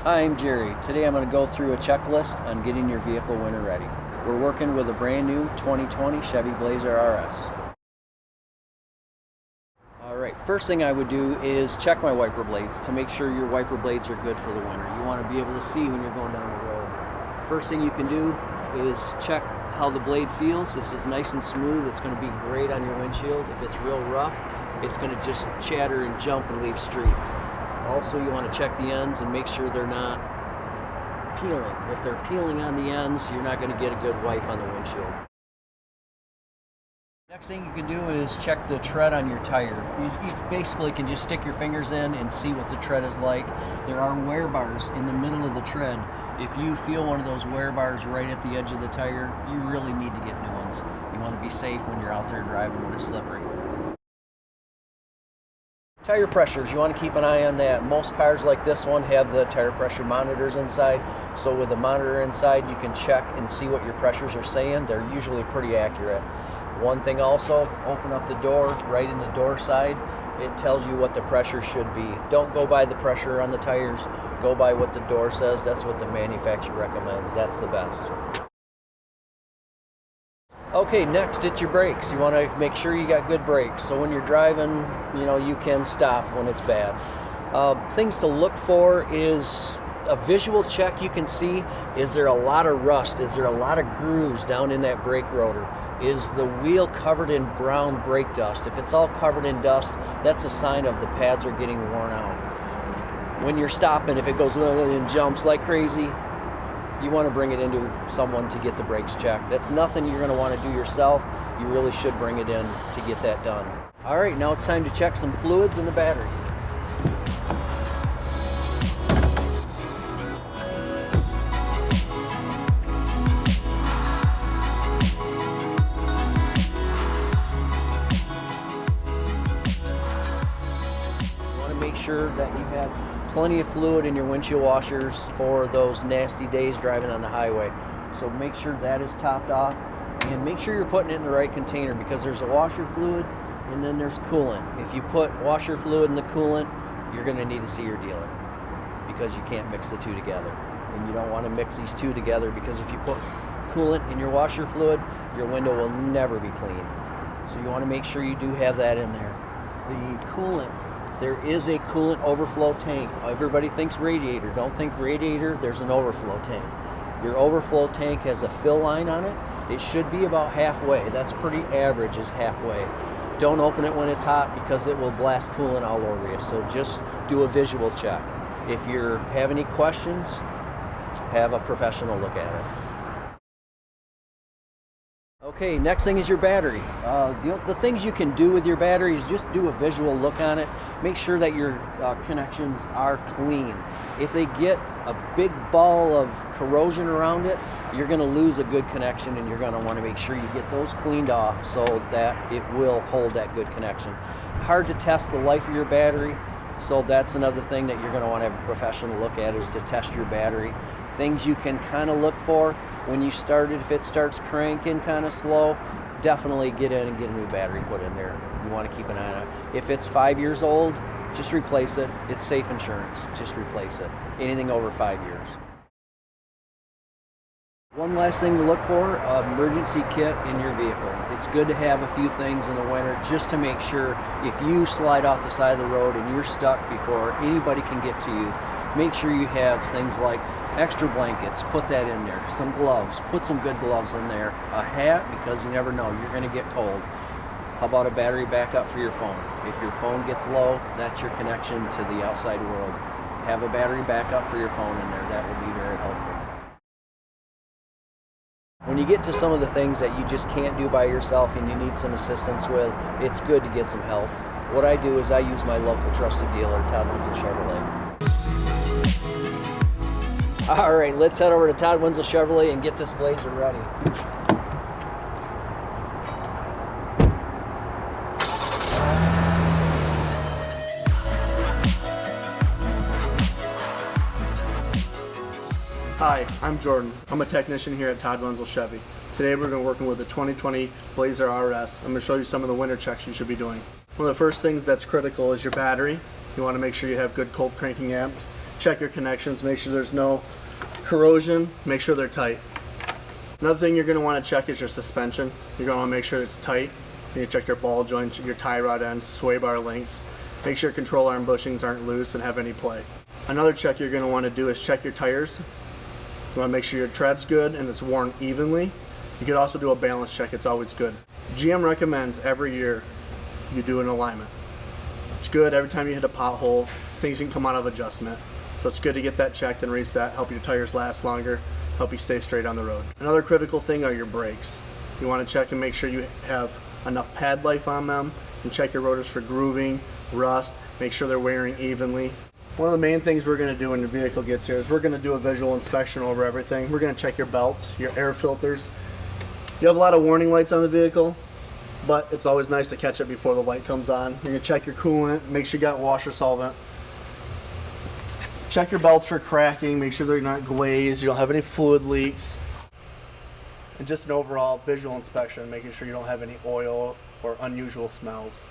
Hi, I'm Jerry. Today I'm going to go through a checklist on getting your vehicle winter ready. We're working with a brand new 2020 Chevy Blazer RS. Alright, first thing I would do is check my wiper blades to make sure your wiper blades are good for the winter. You want to be able to see when you're going down the road. First thing you can do is check how the blade feels. If it's nice and smooth, it's going to be great on your windshield. If it's real rough, it's going to just chatter and jump and leave streaks. Also, you want to check the ends and make sure they're not peeling. If they're peeling on the ends, you're not going to get a good wipe on the windshield. Next thing you can do is check the tread on your tire. You basically can just stick your fingers in and see what the tread is like. There are wear bars in the middle of the tread. If you feel one of those wear bars right at the edge of the tire, you really need to get new ones. You want to be safe when you're out there driving when it's slippery. Tire pressures, you want to keep an eye on that. Most cars like this one have the tire pressure monitors inside. So with a monitor inside, you can check and see what your pressures are saying. They're usually pretty accurate. One thing also, open up the door right in the door side. It tells you what the pressure should be. Don't go by the pressure on the tires. Go by what the door says. That's what the manufacturer recommends. That's the best. Okay, next it's your brakes. You want to make sure you got good brakes. So when you're driving, you can stop when it's bad. Things to look for is a visual check. You can see, is there a lot of rust? Is there a lot of grooves down in that brake rotor? Is the wheel covered in brown brake dust? If it's all covered in dust, that's a sign of the pads are getting worn out. When you're stopping, if it goes and jumps like crazy, you want to bring it into someone to get the brakes checked. That's nothing you're going to want to do yourself. You really should bring it in to get that done. All right, now it's time to check some fluids in the battery. Make sure that you have plenty of fluid in your windshield washers for those nasty days driving on the highway. So make sure that is topped off and make sure you're putting it in the right container, because there's a washer fluid and then there's coolant. If you put washer fluid in the coolant, you're going to need to see your dealer, because you can't mix the two together. And you don't want to mix these two together, because if you put coolant in your washer fluid, your window will never be clean. So you want to make sure you do have that in there. The coolant, there is a coolant overflow tank. Everybody thinks radiator. Don't think radiator, there's an overflow tank. Your overflow tank has a fill line on it. It should be about halfway. That's pretty average, is halfway. Don't open it when it's hot, because it will blast coolant all over you. So just do a visual check. If you have any questions, have a professional look at it. Okay, next thing is your battery. The things you can do with your battery is just do a visual look on it. Make sure that your connections are clean. If they get a big ball of corrosion around it, you're going to lose a good connection, and you're going to want to make sure you get those cleaned off so that it will hold that good connection. Hard to test the life of your battery, so that's another thing that you're going to want to have a professional look at, is to test your battery. Things you can kind of look for when you start it: if it starts cranking kind of slow, definitely get in and get a new battery put in there. You want to keep an eye on it. If it's 5 years old, just replace it. It's safe insurance. Just replace it. Anything over 5 years. One last thing to look for, emergency kit in your vehicle. It's good to have a few things in the winter just to make sure if you slide off the side of the road and you're stuck before anybody can get to you, make sure you have things like extra blankets. Put that in there. Some gloves. Put some good gloves in there. A hat, because you never know, you're going to get cold. How about a battery backup for your phone? If your phone gets low, that's your connection to the outside world. Have a battery backup for your phone in there. That would be very helpful. When you get to some of the things that you just can't do by yourself and you need some assistance with, it's good to get some help. What I do is I use my local trusted dealer, Todd Wenzel Chevrolet. All right, let's head over to Todd Wenzel Chevrolet and get this Blazer ready. Hi, I'm Jordan. I'm a technician here at Todd Wenzel Chevy. Today we're going to be working with the 2020 Blazer RS. I'm going to show you some of the winter checks you should be doing. One of the first things that's critical is your battery. You want to make sure you have good cold cranking amps. Check check your connections, make sure there's no corrosion, make sure they're tight. Another thing you're going to want to check is your suspension. You're going to want to make sure it's tight. You can check your ball joints, your tie rod ends, sway bar links. Make sure control arm bushings aren't loose and have any play. Another check you're going to want to do is check your tires. You want to make sure your tread's good and it's worn evenly. You could also do a balance check, it's always good. GM recommends every year you do an alignment. It's good every time you hit a pothole, things can come out of adjustment. So it's good to get that checked and reset, help your tires last longer, help you stay straight on the road. Another critical thing are your brakes. You want to check and make sure you have enough pad life on them, and check your rotors for grooving, rust, make sure they're wearing evenly. One of the main things we're going to do when your vehicle gets here is we're going to do a visual inspection over everything. We're going to check your belts, your air filters. You have a lot of warning lights on the vehicle, but it's always nice to catch it before the light comes on. You're going to check your coolant, make sure you got washer solvent. Check your belts for cracking, make sure they're not glazed, you don't have any fluid leaks. And just an overall visual inspection, making sure you don't have any oil or unusual smells.